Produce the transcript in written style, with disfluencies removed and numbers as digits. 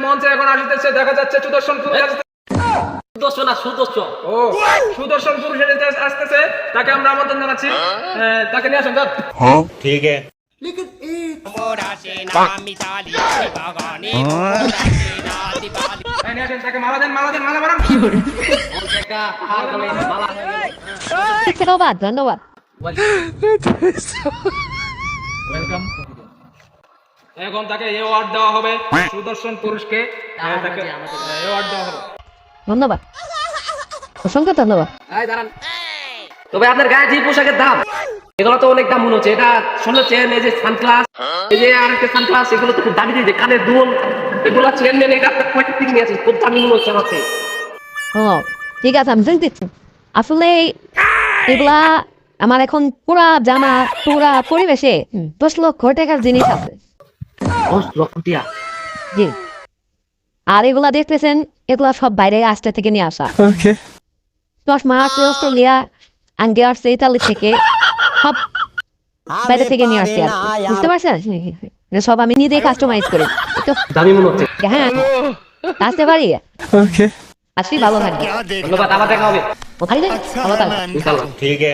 মঞ্চে এখন আসতেছে, দেখা যাচ্ছে সুদর্শন পুরুষ আসতেছে। সুদর্শন না সুদর্শন। ও সুদর্শন পুরুষ আসতেছে, তাকে আমরা আমন্ত্রণ জানাচ্ছি। তাকে নিয়ে আসেন। ठीक है। নিয়ে আসেন তাকে, মালা দেন, মালা দেন, মালা মারান। ধন্যবাদ ধন্যবাদ। ওয়েলকাম। এখন তাকে অ্যাওয়ার্ড দেওয়া হবে, সুদর্শন পুরুষকে তাকে অ্যাওয়ার্ড দেওয়া হবে। ধন্যবাদ, অসংখ্য ধন্যবাদ। দাঁড়ান, তবে আপনার গায়ে যে পোশাকের দাম, এগুলো তো অনেক দাম মনে হচ্ছে। এটা সোনার চেন, এই যে সানগ্লাস, এই যে আরেকটা সানগ্লাস, এগুলো তো খুব দামি দিয়ে, কানের দুল, এগুলো চেন নেন, এটা আপনার কয়টা থেকে নিয়ে আসেন? খুব দামি মনে হচ্ছে আমার থেকে। ও ঠিক আছে, আমি দিচ্ছি। আসলে এগুলা আমার এখন পুরা জামা, পুরা পরিবেশে 10 লক্ষ টাকার জিনিস আছে। 10 লক্ষ টাকা? জি। আর এগুলা দেখতেছেন, এগুলা সব বাইরে আসতে থেকে নিয়ে আসা। চশমা আসছে অস্ট্রেলিয়া, আঙ্গে আসছে ইতালি থেকে, সব বাইরে থেকে নিয়ে আসছে। আর বুঝতে পারছেন, এটা সব আমি নিজেই কাস্টমাইজ করি। দামি মনে হচ্ছে। হ্যাঁ, আসতে পারি। আসি, ভালো থাকবে। ধন্যবাদ, আবার দেখা হবে। কোথায় যাই? ভালো থাকবে। ইনশাআল্লাহ। ठीक है।